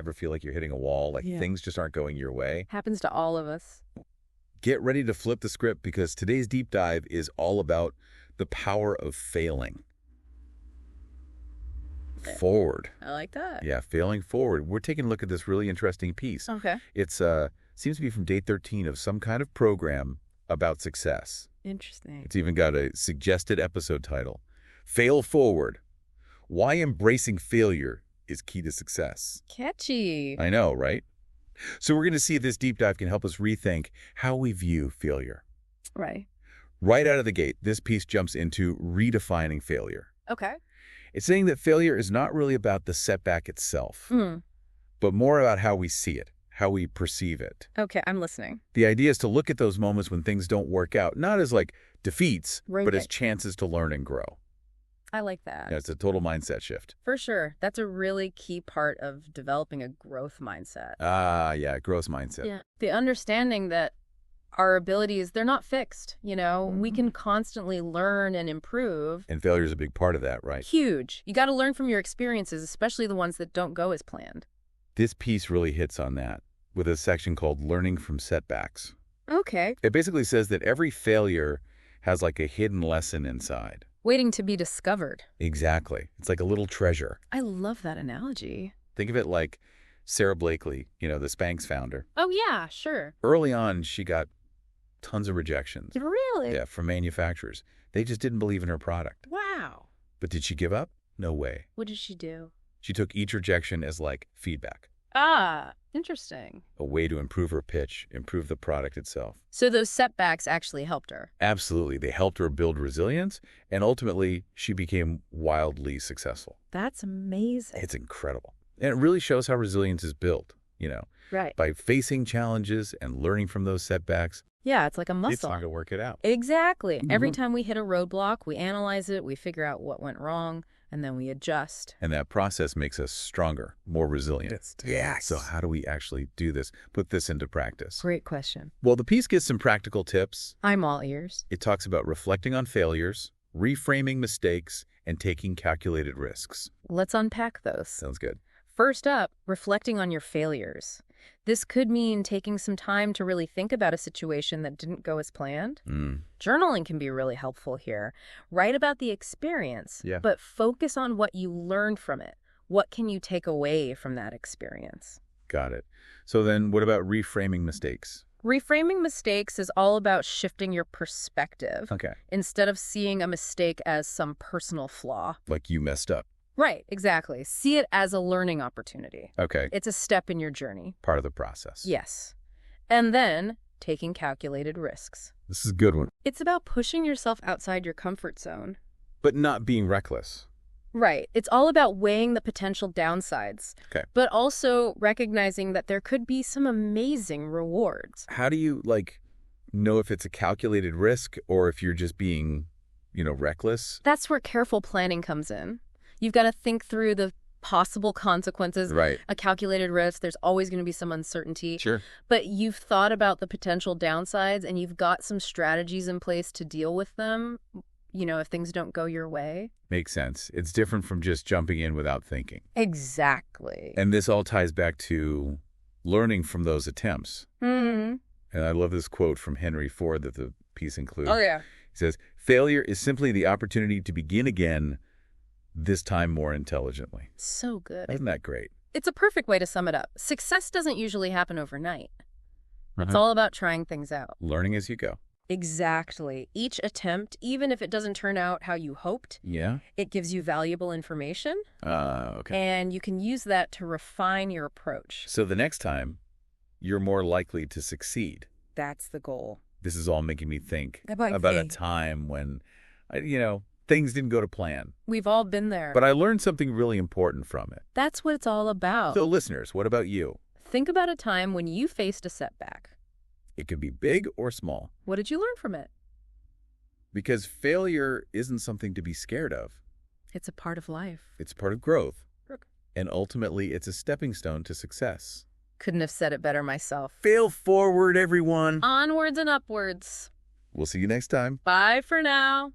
Ever feel like you're hitting a wall, like Yeah. things just aren't going your way? Happens to all of us. Get ready to flip the script because today's deep dive is all about the power of failing. Forward. I like that. Yeah, failing forward. We're taking a look at this really interesting piece. Okay. It's seems to be from day 13 of some kind of program about success. Interesting. It's even got a suggested episode title. Fail Forward. Why embracing failure is key to success. Catchy. I know, right? So we're going to see if this deep dive can help us rethink how we view failure. Right. Right out of the gate, this piece jumps into redefining failure. Okay. It's saying that failure is not really about the setback itself, but more about how we see it, how we perceive it. Okay, I'm listening. The idea is to look at those moments when things don't work out, not as like defeats, but as chances to learn and grow. I like that. Yeah, it's a total mindset shift. For sure. That's a really key part of developing a growth mindset. Yeah, growth mindset. Yeah. The understanding that our abilities, they're not fixed, you know? We can constantly learn and improve. And failure is a big part of that, right? Huge. You got to learn from your experiences, especially the ones that don't go as planned. This piece really hits on that with a section called Learning from Setbacks. Okay. It basically says that every failure has like a hidden lesson inside. Waiting to be discovered. Exactly. It's like a little treasure. I love that analogy. Think of it like Sarah Blakely, the Spanx founder. Oh, yeah, sure. Early on, she got tons of rejections. Really? Yeah, from manufacturers. They just didn't believe in her product. Wow. But did she give up? No way. What did she do? She took each rejection as like feedback, Ah, interesting. a way to improve her pitch, improve the product itself. So those setbacks actually helped her. Absolutely. They helped her build resilience, and ultimately, she became wildly successful. That's amazing. It's incredible. And it really shows how resilience is built, Right. by facing challenges and learning from those setbacks. Yeah, it's like a muscle. It's not going to work it out. Exactly. Every time we hit a roadblock, we analyze it, we figure out what went wrong, and then we adjust. And that process makes us stronger, more resilient. Yes. So how do we actually do this, put this into practice? Great question. Well, the piece gives some practical tips. I'm all ears. It talks about reflecting on failures, reframing mistakes, and taking calculated risks. Let's unpack those. Sounds good. First up, reflecting on your failures. This could mean taking some time to really think about a situation that didn't go as planned. Journaling can be really helpful here. Write about the experience, but focus on what you learned from it. What can you take away from that experience? Got it. So then what about reframing mistakes? Reframing mistakes is all about shifting your perspective. Okay. Instead of seeing a mistake as some personal flaw. Like you messed up. Right, exactly. See it as a learning opportunity. Okay. It's a step in your journey. Part of the process. Yes. And then taking calculated risks. This is a good one. It's about pushing yourself outside your comfort zone. But not being reckless. Right. It's all about weighing the potential downsides. Okay. But also recognizing that there could be some amazing rewards. How do you, know if it's a calculated risk or if you're just being, reckless? That's where careful planning comes in. You've got to think through the possible consequences. Right. A calculated risk, there's always going to be some uncertainty. Sure. But you've thought about the potential downsides and you've got some strategies in place to deal with them, if things don't go your way. Makes sense. It's different from just jumping in without thinking. Exactly. And this all ties back to learning from those attempts. Mm-hmm. And I love this quote from Henry Ford that the piece includes. Oh, yeah. He says, "Failure is simply the opportunity to begin again, this time more intelligently." So good. Isn't that great? It's a perfect way to sum it up. Success doesn't usually happen overnight. It's all about trying things out. Learning as you go. Exactly. Each attempt, even if it doesn't turn out how you hoped, it gives you valuable information. Okay. And you can use that to refine your approach. So the next time, you're more likely to succeed. That's the goal. This is all making me think About a time when, things didn't go to plan. We've all been there. But I learned something really important from it. That's what it's all about. So listeners, what about you? Think about a time when you faced a setback. It could be big or small. What did you learn from it? Because failure isn't something to be scared of. It's a part of life. It's part of growth. And ultimately, it's a stepping stone to success. Couldn't have said it better myself. Fail forward, everyone. Onwards and upwards. We'll see you next time. Bye for now.